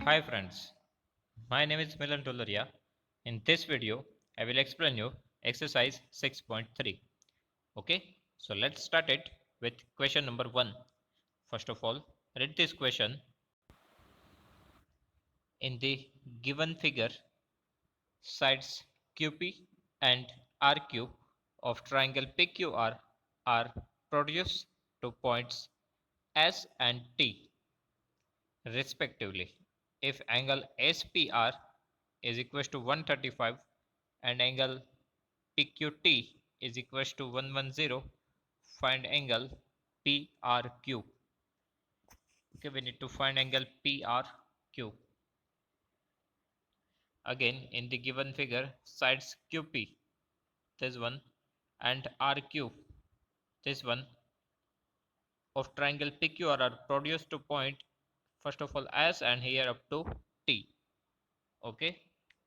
Hi friends, my name is Milan Tolaria. In this video, I will explain you exercise 6.3. Okay, so let's start it with question number 1. First of all, read this question. In the given figure, sides QP and RQ of triangle PQR are produced to points S and T respectively. If angle SPR is equal to 135 and angle PQT is equal to 110, find angle PRQ. Okay, we need to find angle PRQ. Again, in the given figure, sides QP, this one, and RQ, this one, of triangle PQR are produced to point first of all S and here up to T. Okay,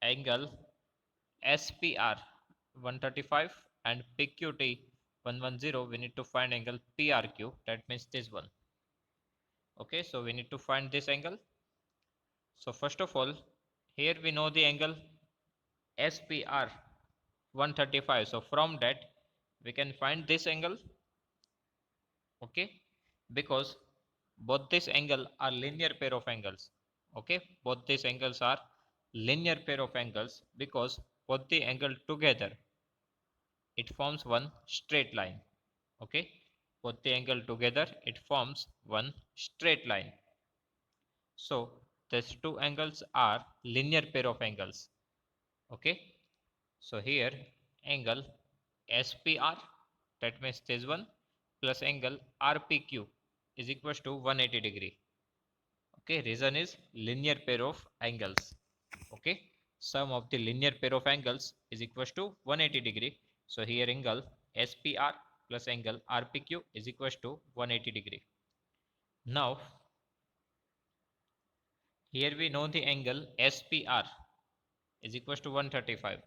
angle SPR 135 and PQT 110, we need to find angle PRQ, that means this one. Okay, so we need to find this angle. So first of all, here we know the angle SPR 135, so from that we can find this angle. Okay, because both this angle are linear pair of angles. Okay, both these angles are linear pair of angles because both the angle together it forms one straight line. Okay, both the angle together it forms one straight line. So these two angles are linear pair of angles. Okay, so here angle SPR, that means this one, plus angle RPQ is equals to 180 degree. Okay, reason is linear pair of angles. Okay, sum of the linear pair of angles is equals to 180 degree. So here angle SPR plus angle RPQ is equals to 180 degree. Now here we know the angle SPR is equals to 135.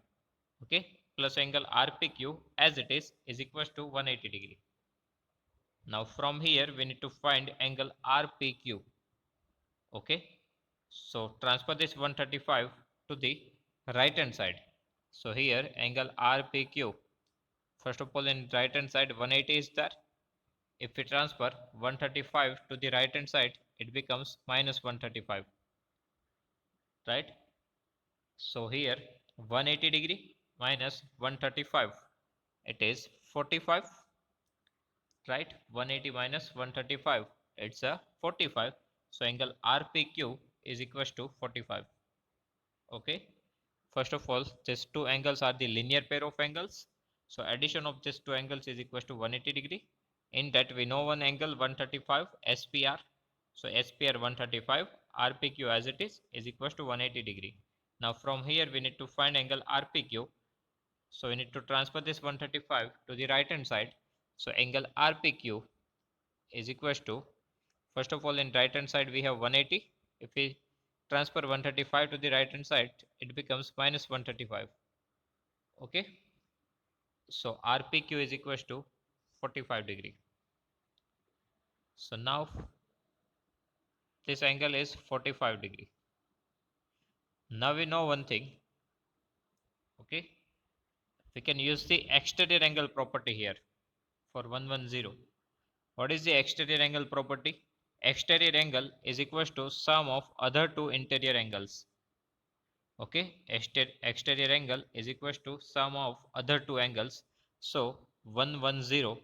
Okay, plus angle RPQ as it is equals to 180 degree. Now from here we need to find angle RPQ. Okay, so transfer this 135 to the right hand side. So here angle RPQ, first of all in right hand side 180 is there. If we transfer 135 to the right hand side, it becomes minus 135, right? So here 180 degree minus 135, it is 45, right? 180 minus 135, it's a 45. So angle RPQ is equals to 45. Okay, first of all these two angles are the linear pair of angles, so addition of these two angles is equals to 180 degree. In that we know one angle 135 SPR, so SPR 135, RPQ as it is equals to 180 degree. Now from here we need to find angle RPQ, so we need to transfer this 135 to the right hand side. So angle RPQ is equals to, first of all in right hand side we have 180. If we transfer 135 to the right hand side, it becomes minus 135. Okay, so RPQ is equals to 45 degree. So now this angle is 45 degree. Now we know one thing. Okay, we can use the exterior angle property here for 110. What is the exterior angle property? Exterior angle is equals to sum of other two interior angles. Okay, exterior angle is equals to sum of other two angles. So 110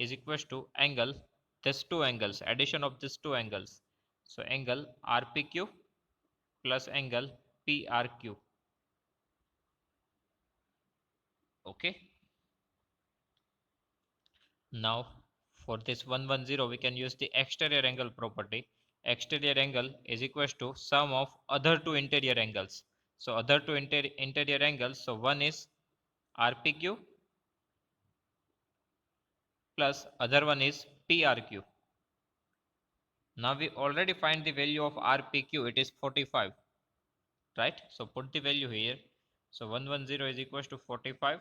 is equals to angle, these two angles, addition of these two angles. So angle RPQ plus angle PRQ. Okay, now for this 110 we can use the exterior angle property. Exterior angle is equals to sum of other two interior angles. So other two interior angles, so one is RPQ plus other one is PRQ. Now we already find the value of RPQ, it is 45, right? So put the value here. So 110 is equals to 45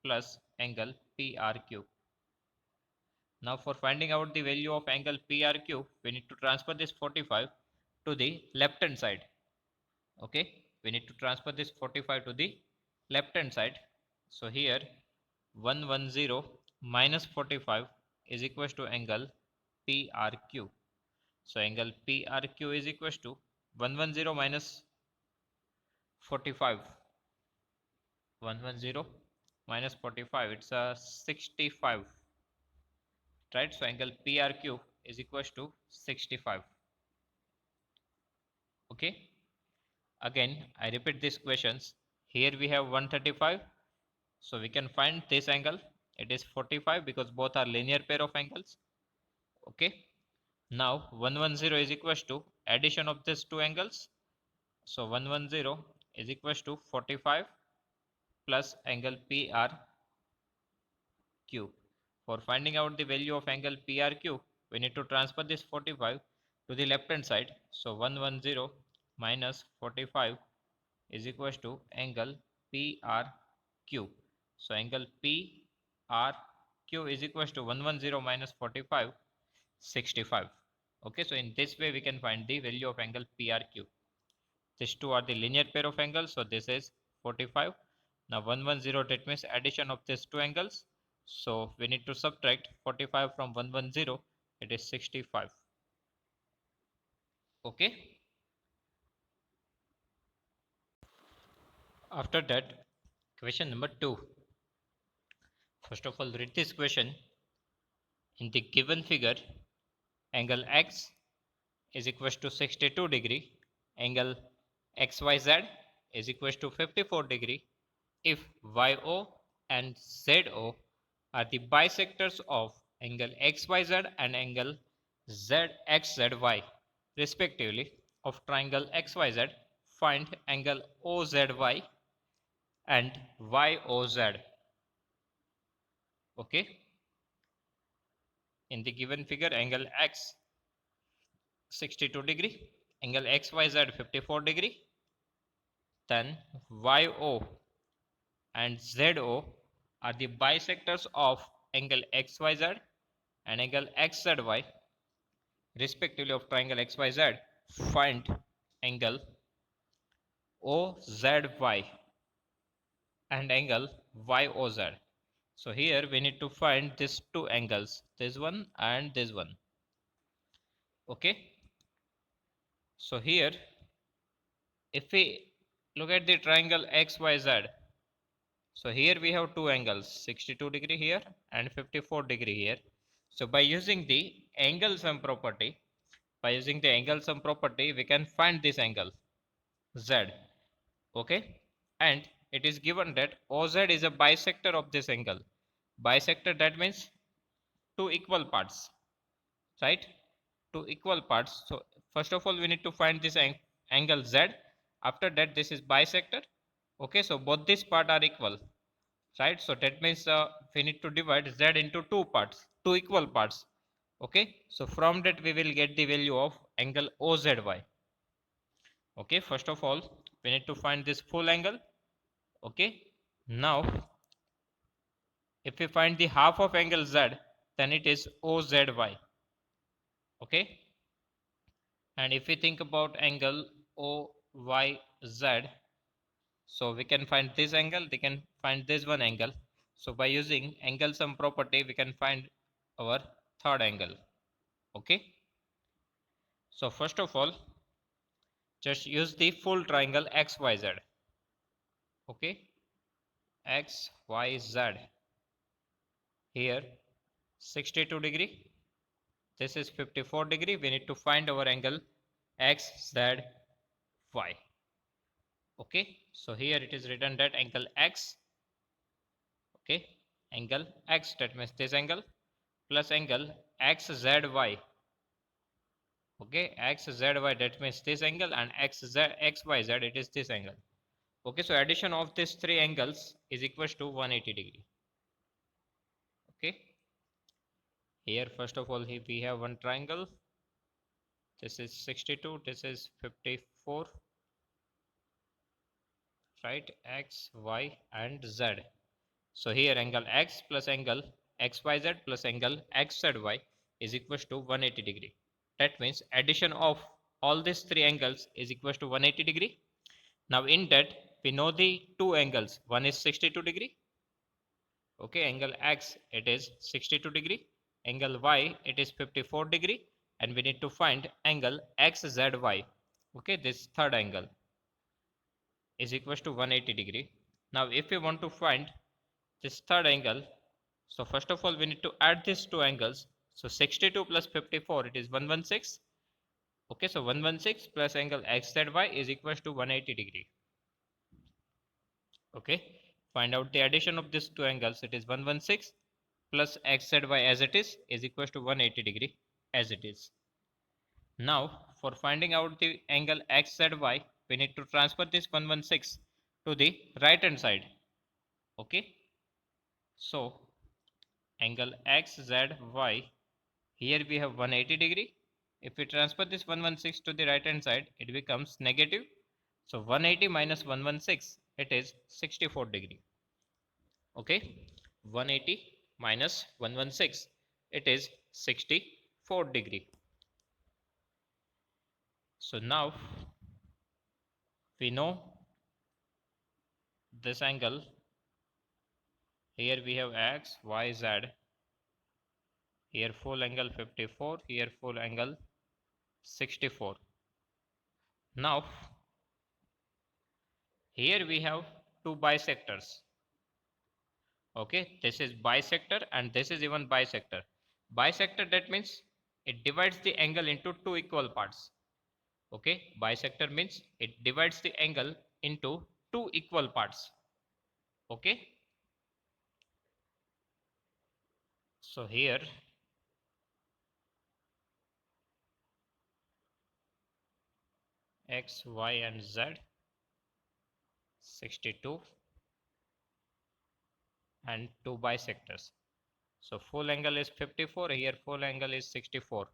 plus angle PRQ. Now for finding out the value of angle PRQ, we need to transfer this 45 to the left hand side. Okay, we need to transfer this 45 to the left hand side. So here 110 minus 45 is equals to angle PRQ. So angle PRQ is equals to 110 minus 45. 110 minus 45, it's a 65, right? So angle PRQ is equals to 65. Okay, again I repeat these questions. Here we have 135, so we can find this angle. It is 45 because both are linear pair of angles. Okay, now 110 is equals to addition of these two angles. So 110 is equals to 45 plus angle PRQ. For finding out the value of angle PRQ, we need to transfer this 45 to the left hand side. So 110 minus 45 is equals to angle PRQ. So angle PRQ is equals to 110 minus 45, 65. Okay, so in this way we can find the value of angle PRQ. These two are the linear pair of angles, so this is 45. Now 110, that means addition of these two angles. So we need to subtract 45 from 110, it is 65. Okay. After that, question number 2. First of all, read this question. In the given figure, angle X is equals to 62 degree, angle XYZ is equals to 54 degree. If YO and ZO are the bisectors of angle XYZ and angle ZXZY respectively of triangle XYZ, find angle OZY and YOZ. Okay, in the given figure, angle X 62 degree, angle XYZ 54 degree, then YO and ZO are the bisectors of angle XYZ and angle XZY respectively of triangle XYZ. Find angle OZY and angle YOZ. So here we need to find these two angles, this one and this one. Okay, so here if we look at the triangle XYZ, so here we have two angles, 62 degree here and 54 degree here. So by using the angle sum property, we can find this angle Z. Okay, and it is given that OZ is a bisector of this angle. Bisector, that means two equal parts, right? Two equal parts. So first of all we need to find this angle Z. After that, this is bisector. Okay, so both these part are equal, right? So that means we need to divide Z into two parts, two equal parts. Okay, so from that we will get the value of angle OZY. Okay, first of all we need to find this full angle. Okay, now if we find the half of angle Z, then it is OZY. Okay, and if we think about angle OYZ, so we can find this angle, we can find this one angle. So by using angle sum property, we can find our third angle. Okay, so first of all just use the full triangle XYZ. Okay, XYZ, here 62 degree, this is 54 degree. We need to find our angle XZY. Okay, so here it is written that angle X, okay, angle X, that means this angle, plus angle XZY. Okay, XZY, that means this angle, and XYZ, it is this angle. Okay, so addition of these three angles is equals to 180 degree. Okay, here first of all here we have one triangle. This is 62, this is 54, right? X, Y and Z. So here angle X plus angle XYZ plus angle XZY is equals to 180 degree. That means addition of all these three angles is equals to 180 degree. Now in that we know the two angles. One is 62 degree. Okay, angle X it is 62 degree. Angle Y it is 54 degree. And we need to find angle XZY. Okay, this third angle is equals to 180 degree. Now if we want to find this third angle, so first of all we need to add these two angles. So 62 plus 54 it is 116. Okay, so 116 plus angle XZY is equals to 180 degree. Okay, find out the addition of these two angles. It is 116 plus XZY as it is equals to 180 degree as it is. Now for finding out the angle XZY, we need to transfer this 116 to the right hand side. Okay, so angle XZY, here we have 180 degree. If we transfer this 116 to the right hand side, it becomes negative. So 180 minus 116, it is 64 degree. Okay, 180 minus 116, it is 64 degree. So now we know this angle. Here we have X, Y, Z. Here full angle 54, here full angle 64. Now here we have two bisectors. Okay, this is bisector and this is even bisector. Bisector, that means it divides the angle into two equal parts. Okay, bisector means it divides the angle into two equal parts. Okay, so here X, Y and Z, 62 and two bisectors. So full angle is 54, here full angle is 64.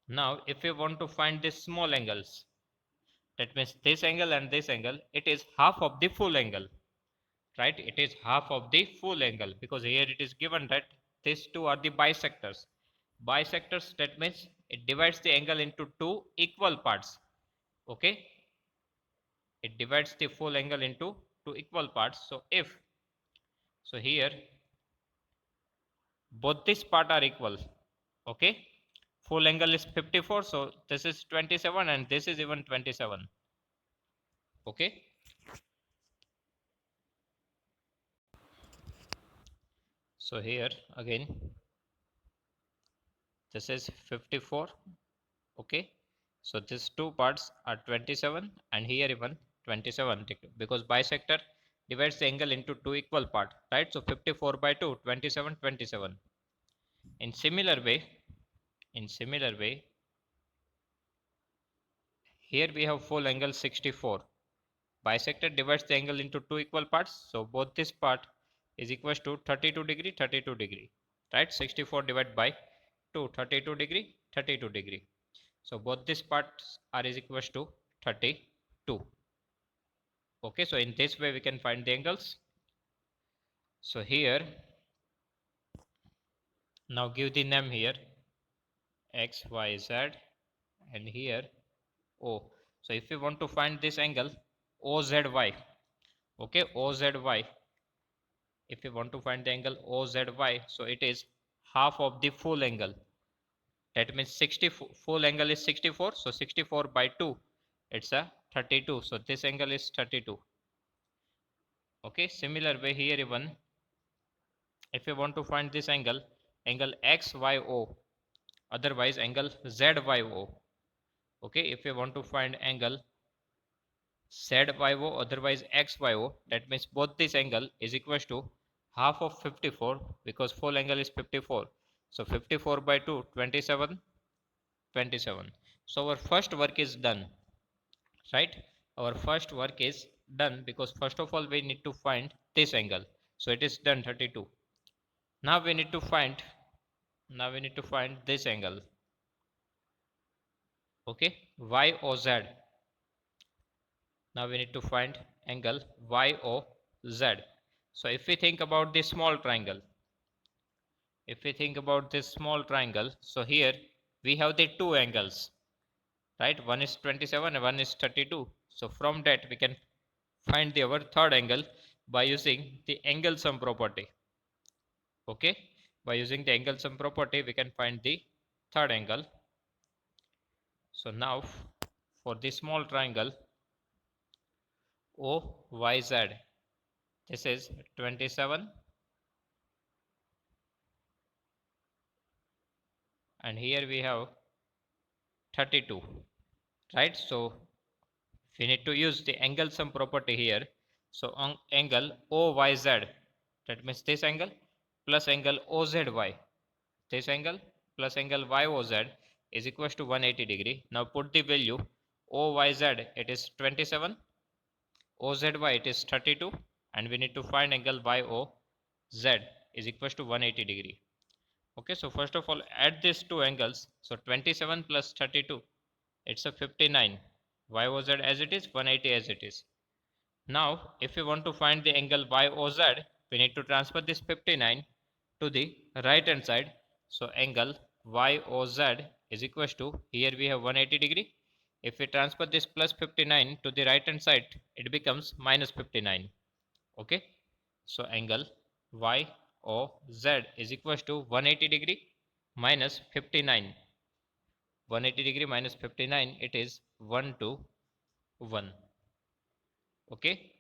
Now if we want to find the small angles, that means this angle and this angle, it is half of the full angle, right? It is half of the full angle because here it is given that these two are the bisectors. Bisectors, that means it divides the angle into two equal parts. Okay, it divides the full angle into two equal parts. So if, so here both this part are equal. Okay, full angle is 54, so this is 27 and this is even 27. Okay, so here again this is 54. Okay, so these two parts are 27 and here even 27 because bisector divides the angle into two equal part, right? So 54 by 2, 27, 27. In similar way, here we have full angle 64. Bisector divides the angle into two equal parts, so both this part is equals to 32 degree, 32 degree, right? 64 divided by 2, 32 degree, 32 degree. So both these parts are is equals to 32. Okay, so in this way we can find the angles. So here, now give the name here X, Y, Z and here O. So if we want to find this angle OZY, okay, OZY, if we want to find the angle OZY, so it is half of the full angle. That means 60 full angle is 64, so 64 by 2, it's a 32. So this angle is 32. Okay, similar way here even if you want to find this angle, angle XYO, otherwise angle ZYO. Okay, if you want to find angle ZYO, otherwise XYO, that means both this angle is equals to half of 54 because full angle is 54. So 54 by 2, 27, 27. So our first work is done, right? Our first work is done because first of all we need to find this angle. So it is done 32. Now we need to find this angle. Okay, YOZ. Now we need to find angle YOZ. So if we think about this small triangle, so here we have the two angles, right? One is 27 and one is 32. So from that we can find our third angle by using the angle sum property. Okay, by using the angle sum property we can find the third angle. So now for the small triangle OYZ, this is 27 and here we have 32, right? So we need to use the angle sum property here. So on angle OYZ, that means this angle plus angle OZY, this angle plus angle YOZ is equals to 180 degree. Now put the value OYZ, it is 27, OZY it is 32, and we need to find angle YOZ is equals to 180 degree. Okay, so first of all add these two angles. So 27 plus 32, it's a 59. YOZ as it is, 180 as it is. Now if we want to find the angle YOZ, we need to transfer this 59 to the right hand side. So angle YOZ is equals to, here we have 180 degree. If we transfer this plus 59 to the right hand side, it becomes minus 59. Okay, so angle YOZ is equals to 180 degree minus 59. 180 degree minus 59, it is 1 to 1. Okay,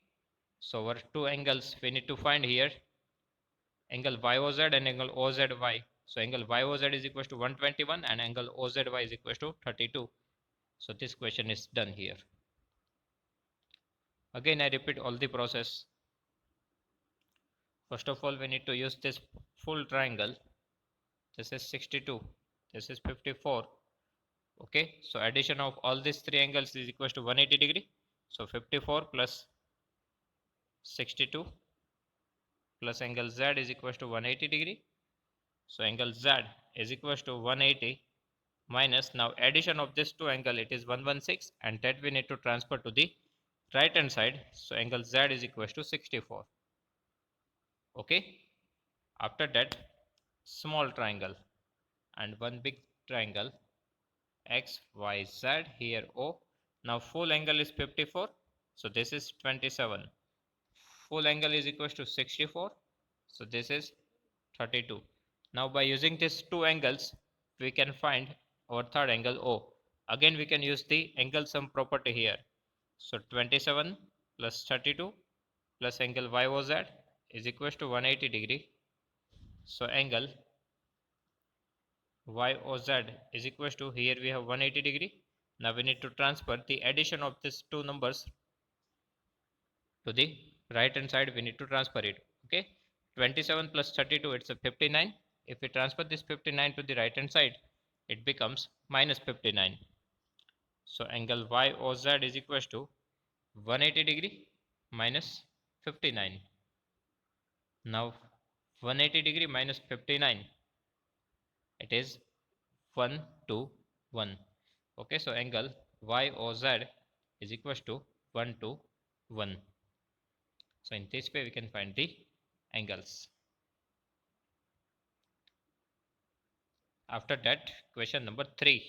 so our two angles we need to find here, angle YOZ and angle OZY. So angle YOZ is equals to 121 and angle OZY is equals to 32. So this question is done here. Again I repeat all the process. First of all we need to use this full triangle. This is 62, this is 54. Okay, so addition of all these three angles is equals to 180 degree. So 54 plus 62 plus angle Z is equals to 180 degree. So angle Z is equals to 180 minus, now addition of this two angle, it is 116, and that we need to transfer to the right hand side. So angle Z is equals to 64. Okay, after that small triangle and one big triangle XYZ, here O. Now full angle is 54, so this is 27. Full angle is equals to 64, so this is 32. Now by using these two angles we can find our third angle O. Again we can use the angle sum property here. So 27 plus 32 plus angle YOZ is equals to 180 degree. So angle YOZ is equals to, here we have 180 degree. Now we need to transfer the addition of these two numbers to the right hand side, we need to transfer it. Okay, 27 plus 32, it's a 59. If we transfer this 59 to the right hand side, it becomes minus 59. So angle YOZ is equals to 180 degree minus 59. Now 180 degree minus 59, it is 1 to 1. Okay, so angle YOZ is equals to 1 to 1. So in this way we can find the angles. After that, question number 3.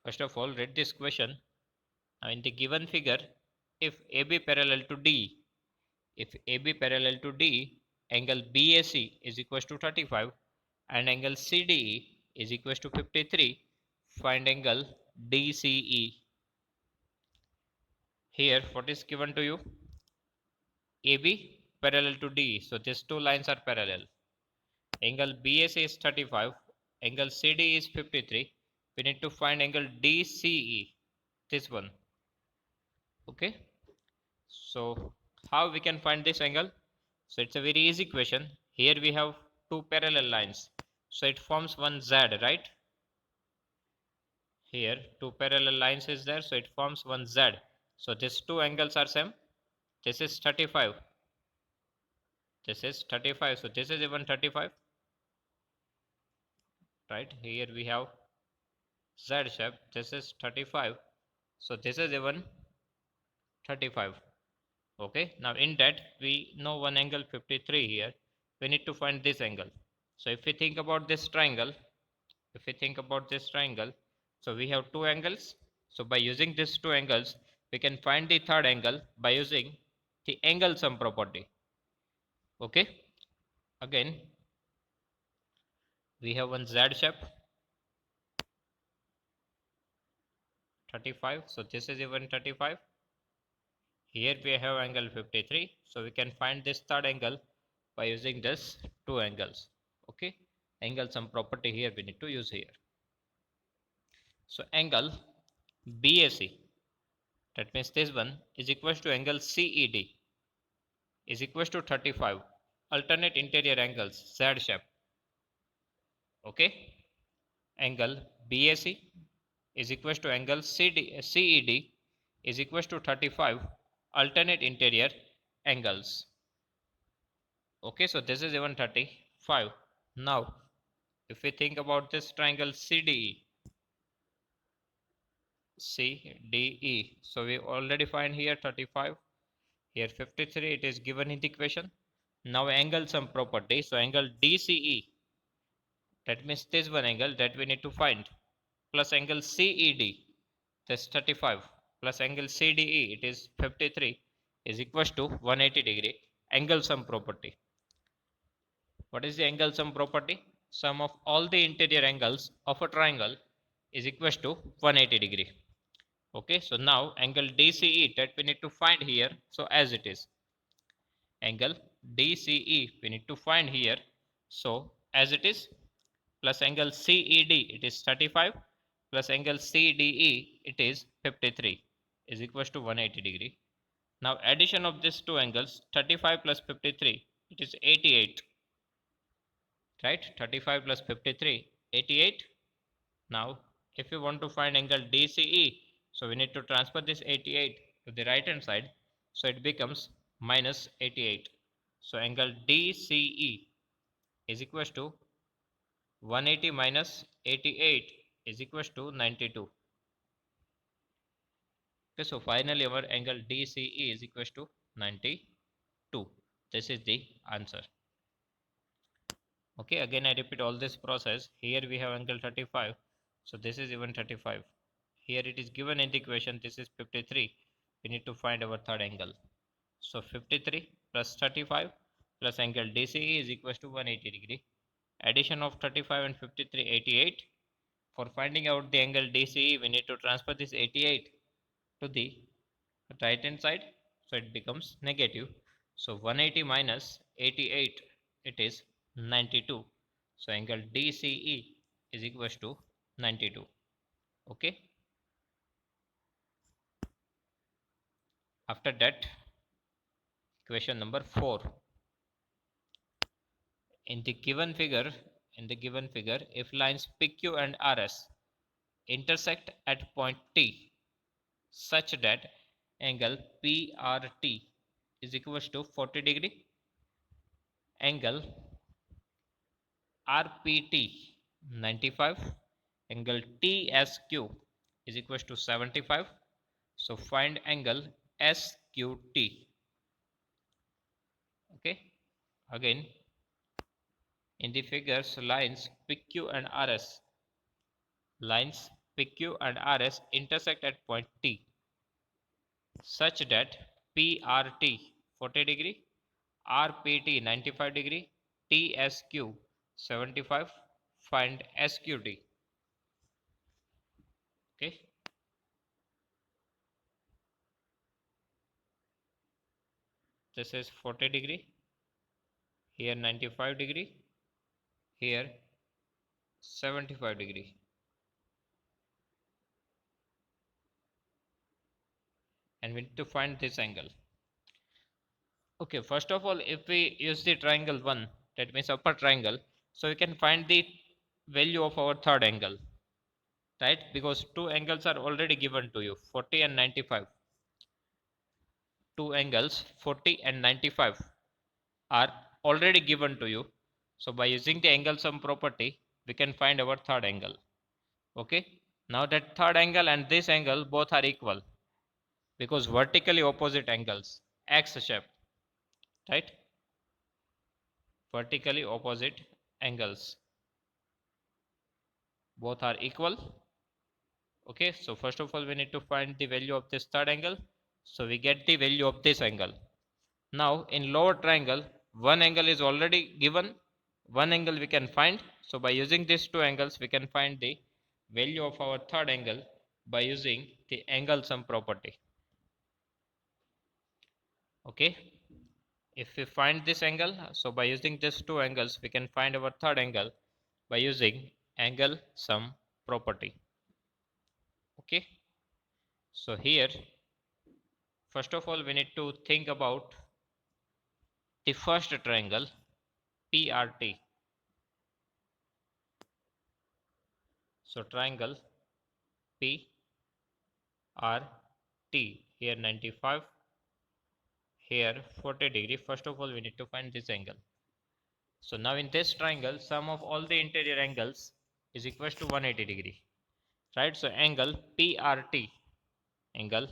First of all, read this question. Now in the given figure, if AB parallel to D, angle BAC is equals to 35 and angle CDE is equals to 53, find angle DCE. Here what is given to you? AB parallel to D, so these two lines are parallel. Angle BAC is 35, angle CD is 53. We need to find angle DCE, this one. Okay, so how we can find this angle? So it's a very easy question. Here we have two parallel lines, so it forms one Z, right? Here two parallel lines is there, so it forms one Z. So these two angles are same. This is 35, this is 35, so this is even 35, right? Here we have Z shape, this is 35, so this is even 35. Okay, now in that we know one angle 53 here. We need to find this angle. So if we think about this triangle, so we have two angles. So by using these two angles we can find the third angle by using the angle sum property. Okay, again we have one Z shape 35, so this is even 35. Here we have angle 53, so we can find this third angle by using this two angles. Okay, angle sum property here we need to use here. So angle BAC, that means this one, is equal to angle CED is equal to 35 alternate interior angles Z shape. Okay, angle BAC is equal to angle CED is equal to 35 alternate interior angles. Okay, so this is even 35. Now if we think about this triangle CDE, so we already find here 35, here 53, it is given in the equation. Now angle sum property, so angle DCE, that means this one angle that we need to find, plus angle CED, that's 35, plus angle CDE, it is 53, is equals to 180 degree angle sum property. What is the angle sum property? Sum of all the interior angles of a triangle is equals to 180 degree. Okay, so now angle DCE that we need to find here, so as it is, angle DCE we need to find here, so as it is, plus angle CED it is 35, plus angle CDE it is 53, is equals to 180 degree. Now addition of these two angles, 35 plus 53, it is 88, right? 35 plus 53, 88. Now if you want to find angle DCE, so we need to transfer this 88 to the right hand side, so it becomes minus 88. So angle DCE is equals to 180 minus 88 is equals to 92. Okay, so finally our angle DCE is equals to 92. This is the answer. Okay, again I repeat all this process. Here we have angle 35, so this is even 35. Here it is given in the equation, this is 53. We need to find our third angle. So 53 plus 35 plus angle DCE is equals to 180 degree. Addition of 35 and 53, 88. For finding out the angle DCE, we need to transfer this 88 to the right hand side, so it becomes negative. So 180 minus 88, it is 92. So angle DCE is equals to 92. Okay, after that, question number 4. In the given figure, if lines PQ and RS intersect at point T such that angle PRT is equals to 40 degree, angle RPT 95, angle TSQ is equals to 75. So find angle SQT. Okay, again in the figures, lines PQ and RS intersect at point T such that PRT 40 degree, RPT 95 degree, TSQ 75. Find SQT. Okay, this is 40 degree, here 95 degree, here 75 degree, and we need to find this angle. Okay, first of all, if we use the triangle 1, that means upper triangle, so we can find the value of our third angle, right? Because two angles are already given to you, 40 and 95. Two angles 40 and 95 are already given to you. So by using the angle sum property, we can find our third angle. Okay, now that third angle and this angle both are equal because vertically opposite angles, X shape, right? Vertically opposite angles both are equal. Okay, so first of all we need to find the value of this third angle. So we get the value of this angle. Now in lower triangle, one angle is already given, one angle we can find. So by using these two angles we can find the value of our third angle by using the angle sum property. Okay, if we find this angle, so by using these two angles we can find our third angle by using angle sum property. Okay, so here first of all we need to think about the first triangle PRT. So triangle PRT, here 95, here 40 degree. First of all we need to find this angle. So now in this triangle sum of all the interior angles is equals to 180 degree, right? So angle PRT, angle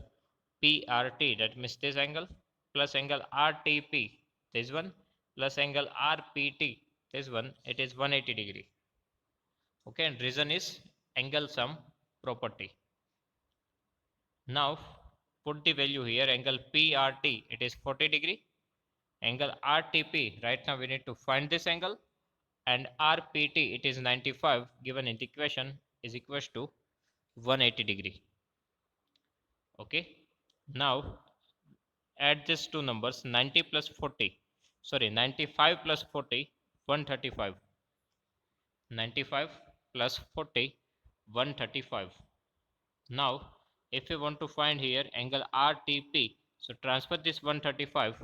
PRT, that means this angle, plus angle RTP, this one, plus angle RPT, this one, it is 180 degree. Okay, and reason is angle sum property. Now put the value here, angle PRT, it is 40 degree, angle RTP, right now we need to find this angle, and RPT, it is 95, given in the equation, is equals to 180 degree. Okay, now add these two numbers, 90 plus 40, sorry 95 plus 40, 135, 95 plus 40, 135. Now if we want to find here angle RTP, so transfer this 135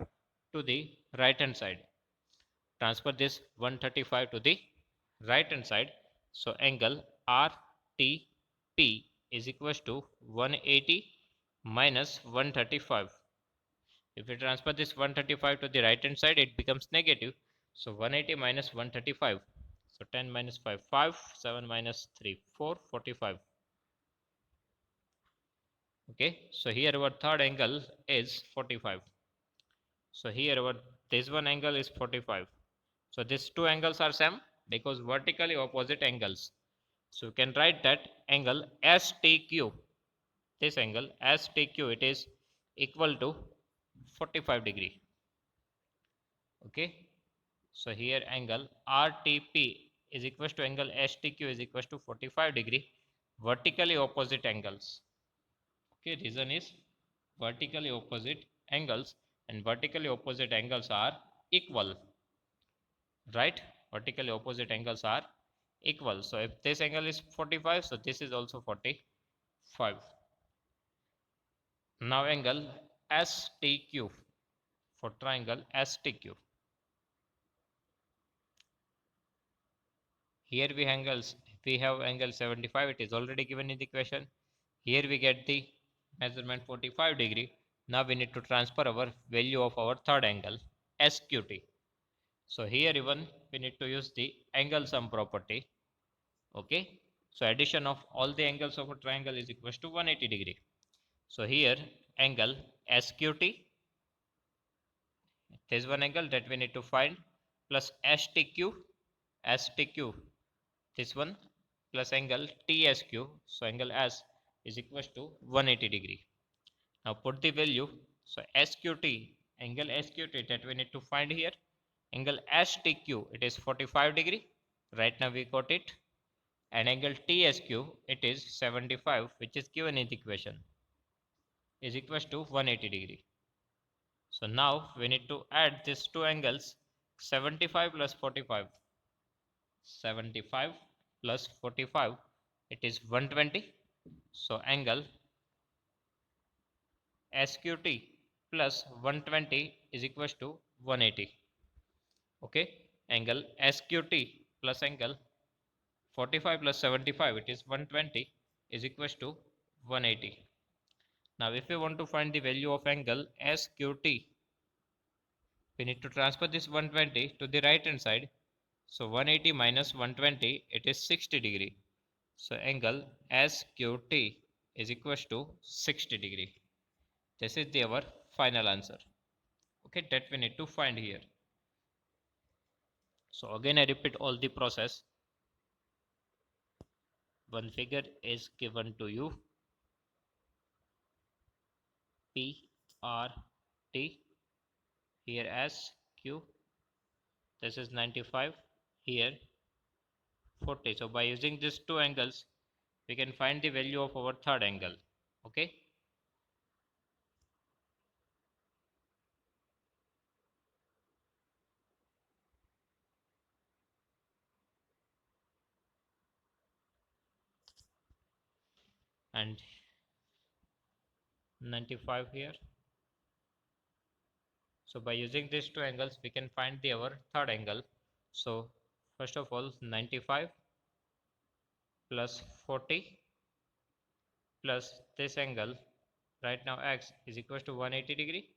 to the right hand side, transfer this 135 to the right hand side. So angle RTP is equals to 180 minus 135. If we transfer this 135 to the right hand side, it becomes negative. So 180 minus 135. So 10 minus 5, 5, 7 minus 3, 4, 45. Okay, so here our third angle is 45. So here our this one angle is 45. So these two angles are same because vertically opposite angles. So you can write that angle STQ, this angle STQ, it is equal to 45 degree. Okay, so here angle RTP is equals to angle STQ is equals to 45 degree, vertically opposite angles. Okay, reason is vertically opposite angles, and vertically opposite angles are equal, right? Vertically opposite angles are equal. So if this angle is 45, so this is also 45. Now angle STQ, for triangle STQ. Here we have angle 75, it is already given in the question. Here we get the measurement 45 degree. Now we need to transfer our value of our third angle SQT. So here even we need to use the angle sum property. Okay, so addition of all the angles of a triangle is equals to 180 degree. So here angle SQT, there's one angle that we need to find, plus STQ, this one, plus angle TSQ, so angle S is equals to 180 degree. Now put the value, so SQT, angle SQT that we need to find here, angle STQ, it is 45 degree, right now we got it, and angle TSQ, it is 75, which is given in the equation, is equals to 180 degree. So now we need to add these two angles, 75 plus 45, 75 plus 45, it is 120. So angle SQT plus 120 is equals to 180. Okay, angle SQT plus angle 45 plus 75, it is 120, is equals to 180. Now if we want to find the value of angle SQT, we need to transfer this 120 to the right hand side. So 180 minus 120, it is 60 degree. So angle SQT is equals to 60 degree. This is our final answer. Okay, that we need to find here. So again I repeat all the process. one figure is given to you. P R T here as Q. This is 95 here 40. So by using these two angles we can find the value of our third angle. Okay. And 95 here. So by using these two angles we can find our third angle. So first of all 95 plus 40 plus this angle, right now x is equal to 180 degree.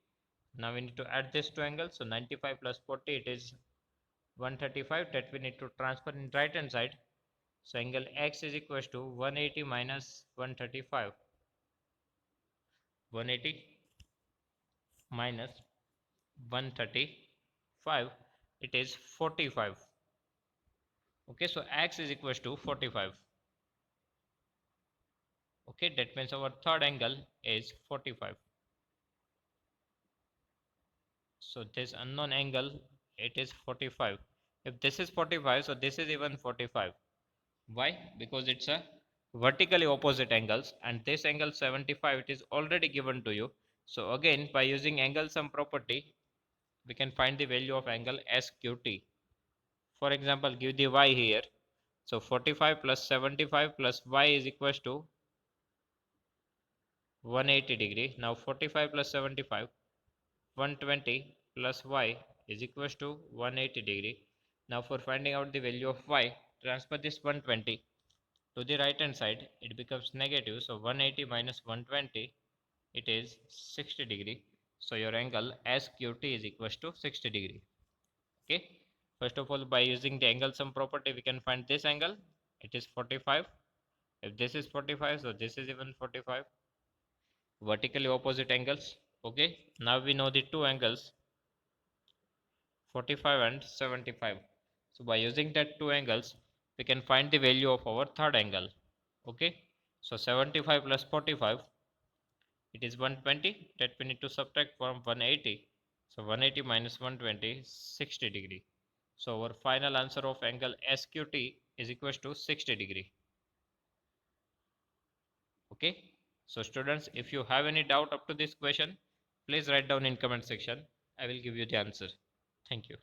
Now we need to add these two angles. So 95 plus 40 it is 135, that we need to transfer in right hand side. So angle x is equal to 180 minus 135. 180 minus 135, it is 45. Okay, so x is equal to 45. Okay, that means our third angle is 45. So this unknown angle, it is 45. If this is 45, so this is even 45. Why? Because it's a vertically opposite angles, and this angle 75 it is already given to you. So again by using angle sum property we can find the value of angle SQT. For example, give the y here. So 45 plus 75 plus y is equal to 180 degree. Now 45 plus 75, 120 plus y is equal to 180 degree. Now for finding out the value of y, transfer this 120 to the right hand side, it becomes negative. So 180 minus 120, it is 60 degree. So your angle SQT is equal to 60 degree. Okay. First of all, by using the angle sum property, we can find this angle. It is 45. If this is 45, so this is even 45. Vertically opposite angles. Okay. Now we know the two angles, 45 and 75. So by using that two angles, we can find the value of our third angle. Okay. So 75 plus 45, it is 120, that we need to subtract from 180. So 180 minus 120 is 60 degree. So our final answer of angle SQT is equal to 60 degree. Okay. So students, if you have any doubt up to this question, please write down in comment section. I will give you the answer. Thank you.